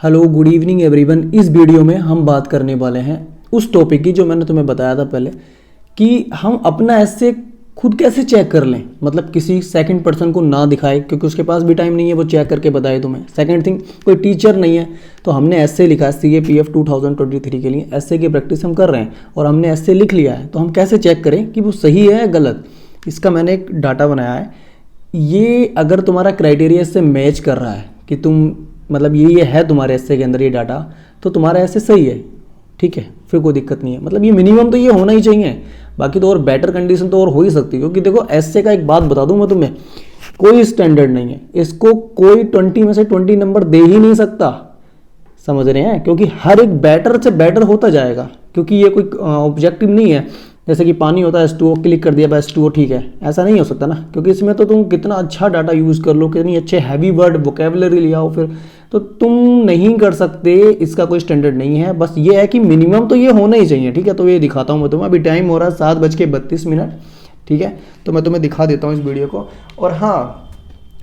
Hello good evening everyone. इस video में हम बात करने वाले हैं उस टॉपिक की जो मैंने तुम्हें बताया था पहले कि हम अपना ऐसे खुद कैसे चेक कर लें, मतलब किसी सेकंड पर्सन को ना दिखाए क्योंकि उसके पास भी टाइम नहीं है वो चेक करके बताए तुम्हें। सेकंड थिंग, कोई टीचर नहीं है तो हमने ऐसे लिखा है CAPF 2023 के लिए ऐसे की प्रैक्टिस हम कर रहे हैं और हमने ऐसे लिख लिया है, तो हम कैसे चेक करें कि वो सही है या गलत। इसका मैंने एक डाटा बनाया है। ये अगर तुम्हारा क्राइटेरिया से मैच कर रहा है कि तुम मतलब ये है तुम्हारे एस्से के अंदर ये डाटा, तो तुम्हारा एस्से सही है, ठीक है, फिर कोई दिक्कत नहीं है। मतलब ये मिनिमम तो ये होना ही चाहिए, बाकी तो और बेटर कंडीशन तो और हो ही सकती है। क्योंकि देखो एस्से का एक बात बता दूं मैं तुम्हें, कोई स्टैंडर्ड नहीं है, इसको कोई 20 में से 20 नंबर दे ही नहीं सकता, समझ रहे हैं। क्योंकि हर एक बेटर से बेटर होता जाएगा, क्योंकि ये कोई ऑब्जेक्टिव नहीं है जैसे कि पानी होता है H2O क्लिक कर दिया बस H2O ठीक है, ऐसा नहीं हो सकता ना। क्योंकि इसमें तो तुम कितना अच्छा डाटा यूज़ कर लो, कितनी अच्छे हैवी वर्ड वोकेबलरी ले आओ, फिर तो तुम नहीं कर सकते। इसका कोई स्टैंडर्ड नहीं है, बस ये है कि मिनिमम तो ये होना ही चाहिए, ठीक है। तो ये दिखाता हूँ मैं तुम्हें, अभी टाइम हो रहा है 7:32, ठीक है। तो मैं तुम्हें दिखा देता हूँ इस वीडियो को। और हाँ,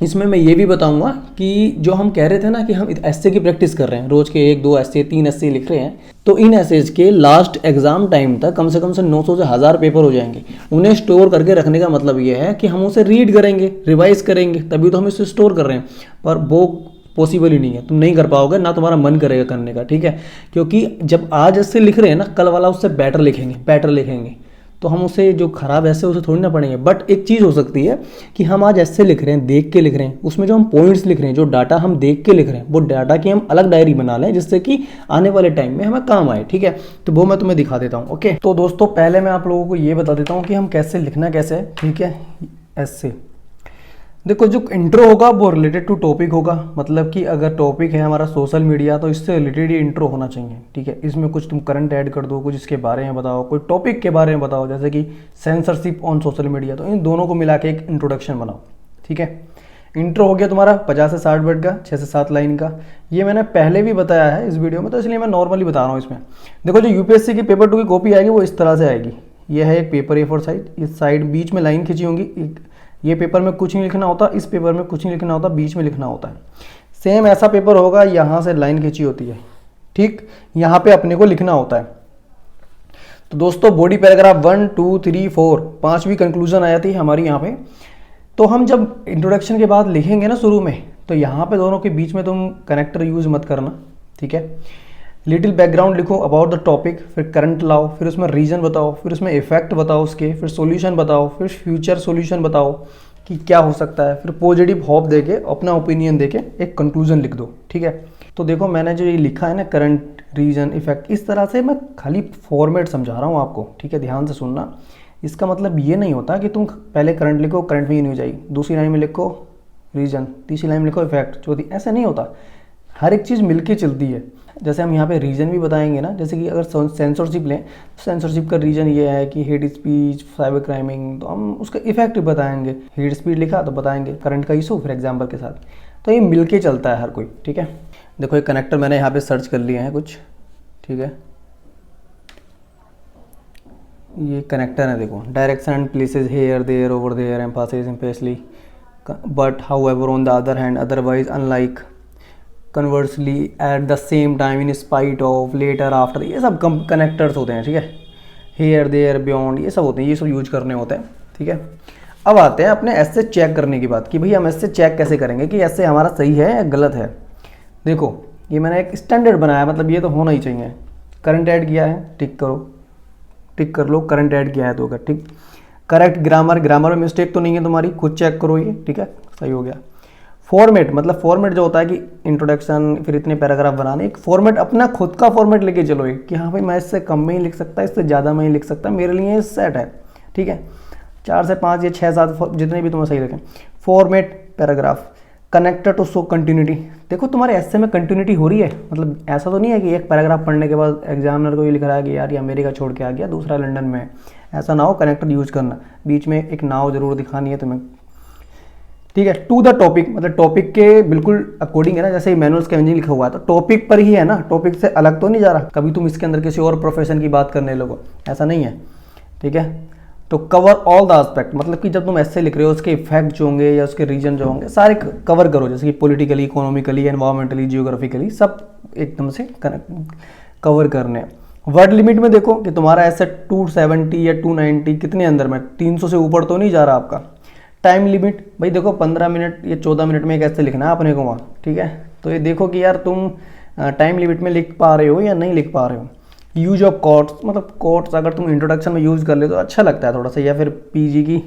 इसमें मैं ये भी बताऊंगा कि जो हम कह रहे थे ना कि हम एस्से की प्रैक्टिस कर रहे हैं, रोज के 1, 2 एस्से 3 एस्से लिख रहे हैं, तो इन एस्सेज के लास्ट एग्जाम टाइम तक कम से 900 से 1000 पेपर हो जाएंगे। उन्हें स्टोर करके रखने का मतलब ये है कि हम उसे रीड करेंगे, रिवाइज करेंगे, तभी तो हम इसे स्टोर कर रहे हैं। पर वो पॉसिबल ही नहीं है, तुम नहीं कर पाओगे, ना तुम्हारा मन करेगा करने का, ठीक है। क्योंकि जब आज ऐसे लिख रहे हैं ना, कल वाला उससे बेटर लिखेंगे, तो हम उसे जो खराब ऐसे उसे थोड़ी ना पढ़ेंगे। बट एक चीज़ हो सकती है कि हम आज ऐसे लिख रहे हैं, देख के लिख रहे हैं, उसमें जो हम पॉइंट्स लिख रहे हैं, जो डाटा हम देख के लिख रहे हैं, वो डाटा की हम अलग डायरी बना लें जिससे कि आने वाले टाइम में हमें काम आए, ठीक है। तो वो मैं तुम्हें दिखा देता हूँ, ओके। तो दोस्तों पहले मैं आप लोगों को ये बता देता हूँ कि हम कैसे लिखना कैसे है, ठीक है। ऐसे देखो, जो इंट्रो होगा वो रिलेटेड टू टॉपिक होगा, मतलब कि अगर टॉपिक है हमारा सोशल मीडिया तो इससे रिलेटेड ही इंट्रो होना चाहिए, ठीक है। इसमें कुछ तुम करंट ऐड कर दो, कुछ इसके बारे में बताओ, कोई टॉपिक के बारे में बताओ, जैसे कि सेंसरशिप ऑन सोशल मीडिया, तो इन दोनों को मिला के एक इंट्रोडक्शन बनाओ, ठीक है। इंट्रो हो गया तुम्हारा 50 से 60 वर्ड का, 6 से 7 लाइन का। ये मैंने पहले भी बताया है इस वीडियो में, तो इसलिए मैं नॉर्मली बता रहा हूँ। इसमें देखो, जो UPSC की पेपर 2 की कॉपी आएगी वो इस तरह से आएगी। ये है एक पेपर A4 साइड, इस साइड बीच में लाइन खींची होंगी। ये पेपर में कुछ नहीं लिखना होता, इस पेपर में कुछ नहीं लिखना होता, बीच में लिखना होता है। सेम ऐसा पेपर होगा, यहाँ से लाइन खींची होती है, ठीक, यहाँ पे अपने को लिखना होता है। तो दोस्तों बॉडी पैराग्राफ 1, 2, 3, 4 5वीं कंक्लूजन आ जाती है हमारी यहाँ पे। तो हम जब इंट्रोडक्शन के बाद लिखेंगे ना शुरू में, तो यहाँ पे दोनों के बीच में तुम कनेक्टर यूज मत करना, ठीक है। लिटिल बैकग्राउंड लिखो अबाउट द टॉपिक, फिर करंट लाओ, फिर उसमें रीजन बताओ, फिर उसमें इफेक्ट बताओ उसके, फिर सॉल्यूशन बताओ, फिर फ्यूचर सॉल्यूशन बताओ कि क्या हो सकता है, फिर पॉजिटिव होप देके अपना ओपिनियन देके एक कंक्लूजन लिख दो, ठीक है। तो देखो मैंने जो ये लिखा है ना, करंट, रीजन, इफेक्ट, इस तरह से मैं खाली फॉर्मेट समझा रहा हूँ आपको, ठीक है। ध्यान से सुनना। इसका मतलब ये नहीं होता कि तुम पहले करंट लिखो, करंट में ही नहीं हो जाएगी, दूसरी लाइन में लिखो रीजन, तीसरी लाइन में लिखो इफेक्ट, चौथी, ऐसा नहीं होता। हर एक चीज़ मिलके चलती है। जैसे हम यहाँ पे रीजन भी बताएंगे ना, जैसे कि अगर सेंसरशिप लें, सेंसरशिप का रीजन ये है कि हेट स्पीच, साइबर क्राइमिंग, तो हम उसका इफेक्ट भी बताएंगे। हेट स्पीच लिखा तो बताएंगे करंट का इशू, फिर एग्जाम्पल के साथ। तो ये मिलके चलता है हर कोई, ठीक है। देखो ये कनेक्टर मैंने यहाँ पे सर्च कर लिए हैं कुछ, ठीक है। ये कनेक्टर है, देखो, direction and places here, there, over there, emphasis, emphasly, but however, on the other hand, otherwise, unlike, conversely, at the same time, in spite of, later, after, ये सब कनेक्टर्स होते हैं, ठीक है। हेयर, देयर, बियॉन्ड, ये सब होते हैं, ये सब यूज करने होते हैं, ठीक है। अब आते हैं अपने एस्से चेक करने की बात कि भाई हम एस्से चेक कैसे करेंगे कि एस्से हमारा सही है या गलत है। देखो ये मैंने एक स्टैंडर्ड बनाया, मतलब ये तो होना ही चाहिए। करंट ऐड किया है, टिक करो, टिक कर लो, करंट ऐड किया है तो अगर, ठीक। करेक्ट ग्रामर, ग्रामर में मिस्टेक तो नहीं है तुम्हारी, खुद चेक करो ये, ठीक है, सही हो गया। फॉर्मेट, मतलब फॉर्मेट जो होता है कि इंट्रोडक्शन, फिर इतने पैराग्राफ बनाने, एक फॉर्मेट, अपना खुद का फॉर्मेट लेके चलो एक कि हाँ भाई मैं इससे कम में ही लिख सकता, इससे ज़्यादा में ही लिख सकता, मेरे लिए सेट है, ठीक है। 4 से 5 या 6, 7 जितने भी तुम्हें सही रखें। Format paragraph, connector to show continuity. देखो तुम्हारे एस्से में कंटिन्यूटी हो रही है, मतलब ऐसा तो नहीं है कि एक पैराग्राफ पढ़ने के बाद एग्जामिनर को ये लिख रहा है कि यार ये अमेरिका छोड़ के आ गया, दूसरा लंदन में है। ऐसा ना हो, कनेक्टर यूज करना, बीच में एक नाव जरूर दिखानी है तुम्हें, ठीक है। टू द टॉपिक, मतलब टॉपिक के बिल्कुल अकॉर्डिंग है ना, जैसे मैनुअल स्कैवेंजिंग लिखा हुआ है तो टॉपिक पर ही है ना, टॉपिक से अलग तो नहीं जा रहा। कभी तुम इसके अंदर किसी और प्रोफेशन की बात करने लगो, ऐसा नहीं है, ठीक है। तो कवर ऑल द एस्पेक्ट, मतलब कि जब तुम ऐसे लिख रहे हो उसके इफेक्ट जो होंगे या उसके रीजन जो होंगे सारे कवर करो, जैसे कि पॉलिटिकली, इकोनॉमिकली, एनवायरमेंटली, जियोग्राफिकली, सब एकदम से कवर करने। वर्ड लिमिट में देखो कि तुम्हारा ऐसे 270 या 290 कितने अंदर में, 300 से ऊपर तो नहीं जा रहा आपका। टाइम लिमिट भाई देखो 15 मिनट या 14 मिनट में एक ऐसे लिखना है अपने को वहाँ, ठीक है। तो ये देखो कि यार तुम टाइम लिमिट में लिख पा रहे हो या नहीं लिख पा रहे हो। यूज ऑफ कोट्स, मतलब कोट्स अगर तुम इंट्रोडक्शन में यूज़ कर ले तो अच्छा लगता है थोड़ा सा, या फिर पीजी की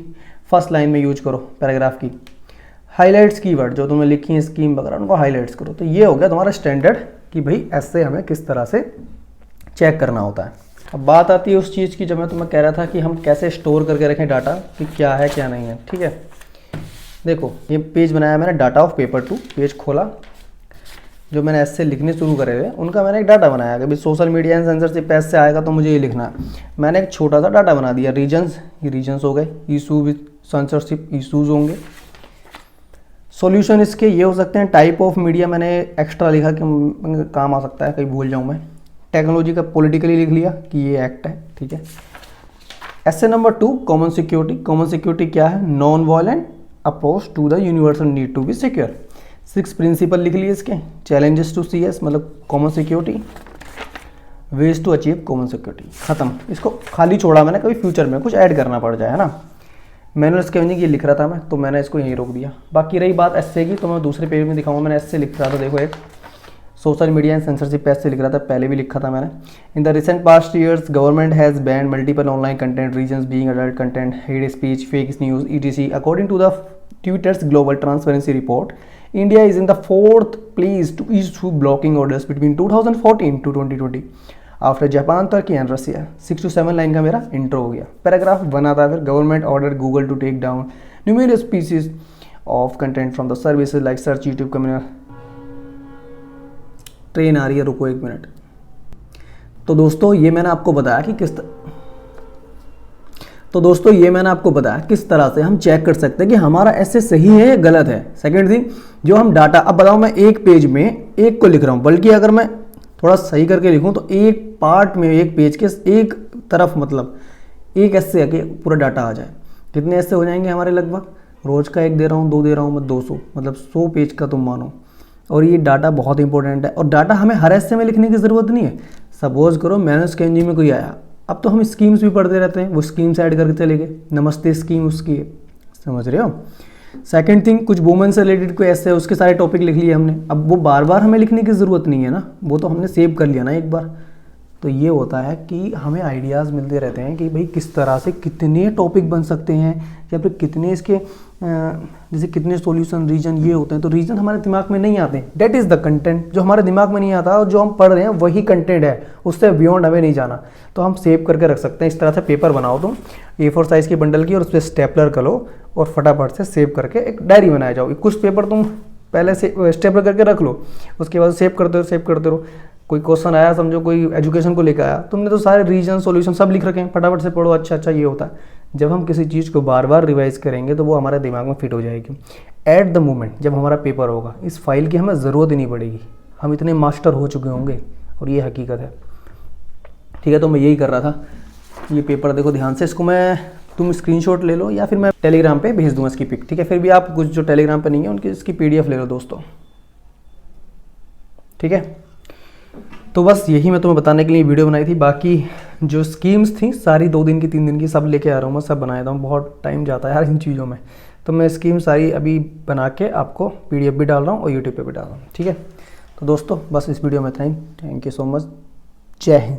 फर्स्ट लाइन में यूज करो पैराग्राफ की। हाईलाइट्स कीवर्ड जो तुमने लिखी है स्कीम वगैरह उनको हाईलाइट्स करो। तो ये हो गया तुम्हारा स्टैंडर्ड कि भाई ऐसे हमें किस तरह से चेक करना होता है। अब बात आती है उस चीज़ की जो मैं तुम्हें कह रहा था कि हम कैसे स्टोर करके रखें डाटा, कि क्या है क्या नहीं है, ठीक है। देखो ये पेज बनाया मैंने, डाटा ऑफ पेपर 2, पेज खोला, जो मैंने ऐसे लिखने शुरू करे हुए उनका मैंने एक डाटा बनाया कि भाई सोशल मीडिया एंड सेंसरशिप ऐसे आएगा तो मुझे ये लिखना है। मैंने एक छोटा सा डाटा बना दिया। रीजन्स, ये रीजन्स हो गए, इशू विद सेंसरशिप इशूज़ होंगे। सॉल्यूशन इसके ये हो सकते हैं। टाइप ऑफ मीडिया मैंने एक्स्ट्रा लिखा कि काम आ सकता है, कहीं भूल जाऊँ मैं। टेक्नोलॉजी का पॉलिटिकली लिख लिया कि ये एक्ट है, ठीक है। ऐसे number 2 common security. Common security क्या है? Non violent approach to the universal need to be secure. 6 principle लिख लिए इसके। चैलेंजेस टू CS मतलब common security, ways to achieve common security, खत्म। इसको खाली छोड़ा मैंने, कभी फ्यूचर में कुछ ऐड करना पड़ जाए, है ना। मैनुअल स्केविंग ये लिख रहा था मैं, तो मैंने इसको यहीं रोक दिया। बाकी रही बात एस्से की, तो मैं दूसरे पेज में दिखाऊंगा। मैंने एस्से लिख रहा था, देखो एक social media and censorship essay लिख रहा था, पहले भी लिखा था मैंने। In the recent past years government has banned multiple online content reasons being adult content, hate speech, fake news, ETC। According to the Twitter's global transparency report, India is in the 4th place to issue blocking orders between 2014 to 2020 after Japan, Turkey and Russia। 6 to 7 line का मेरा intro हो गया। Paragraph बना था फिर, government order Google to take down numerous pieces of content from the services like search, YouTube, community. Train आ रही है, रुको 1 मिनट। तो दोस्तों ये मैंने आपको बताया कि किस तरह से हम चेक कर सकते हैं कि हमारा ऐसे सही है या गलत है। सेकंड थिंग, जो हम डाटा, अब बताओ मैं एक पेज में एक को लिख रहा हूँ, बल्कि अगर मैं थोड़ा सही करके लिखूँ तो एक पार्ट में, एक पेज के एक तरफ, मतलब एक ऐसे आके पूरा डाटा आ जाए। कितने ऐसे हो जाएंगे हमारे? लगभग रोज़ का 1 दे रहा हूँ, 2 दे रहा हूँ मैं, 200, मतलब 100 पेज का तुम मानो। और ये डाटा बहुत इंपॉर्टेंट है, और डाटा हमें हर ऐसे में लिखने की ज़रूरत नहीं है। सपोज करो मैनुअल स्केविंग में कोई आया, अब तो हम स्कीम्स भी पढ़ते रहते हैं, वो स्कीम्स ऐड करके चले गए, नमस्ते स्कीम उसकी, समझ रहे हो। सेकंड थिंग, कुछ वुमेन से रिलेटेड कोई ऐसे है, उसके सारे टॉपिक लिख लिए हमने। अब वो बार बार हमें लिखने की ज़रूरत नहीं है ना, वो तो हमने सेव कर लिया ना एक बार। तो ये होता है कि हमें आइडियाज़ मिलते रहते हैं कि भाई किस तरह से कितने टॉपिक बन सकते हैं, या फिर कितने इसके जैसे कितने सॉल्यूशन रीजन ये होते हैं। तो रीजन हमारे दिमाग में नहीं आते, डेट इज़ द कंटेंट। जो हमारे दिमाग में नहीं आता और जो हम पढ़ रहे हैं वही कंटेंट है, उससे बियॉन्ड हमें नहीं जाना। तो हम सेव करके रख सकते हैं। इस तरह से पेपर बनाओ तुम A4 साइज़ की बंडल की, और उस पर स्टेपलर करो और फटाफट से सेव करके एक डायरी बनाया जाओ। कुछ पेपर तुम पहले से स्टेपलर करके रख लो, उसके बाद सेव करते रहो। कोई क्वेश्चन आया, समझो कोई एजुकेशन को लेकर आया, तुमने तो सारे रीजन सॉल्यूशन सब लिख रखे हैं, फटाफट से पढ़ो, अच्छा ये होता है। जब हम किसी चीज़ को बार बार रिवाइज करेंगे तो वो हमारे दिमाग में फिट हो जाएगी। एट द मोमेंट जब हमारा पेपर होगा, इस फाइल की हमें ज़रूरत ही नहीं पड़ेगी, हम इतने मास्टर हो चुके होंगे, और ये हकीकत है, ठीक है। तो मैं यही कर रहा था। ये पेपर देखो ध्यान से, इसको तुम स्क्रीनशॉट ले लो, या फिर मैं टेलीग्राम पे भेज दूंगा इसकी पिक, ठीक है। फिर भी आप कुछ जो टेलीग्राम पे नहीं है उनकी इसकी PDF ले लो दोस्तों, ठीक है। तो बस यही मैं तुम्हें बताने के लिए वीडियो बनाई थी। बाकी जो स्कीम्स थी सारी 2 दिन की 3 दिन की सब लेके आ रहा हूँ मैं, सब बनाया था। बहुत टाइम जाता है यार इन चीज़ों में, तो मैं स्कीम सारी अभी बना के आपको PDF भी डाल रहा हूँ और YouTube पे भी डाल रहा हूँ, ठीक है। तो दोस्तों बस इस वीडियो में थैंक यू सो मच। जय हिंद।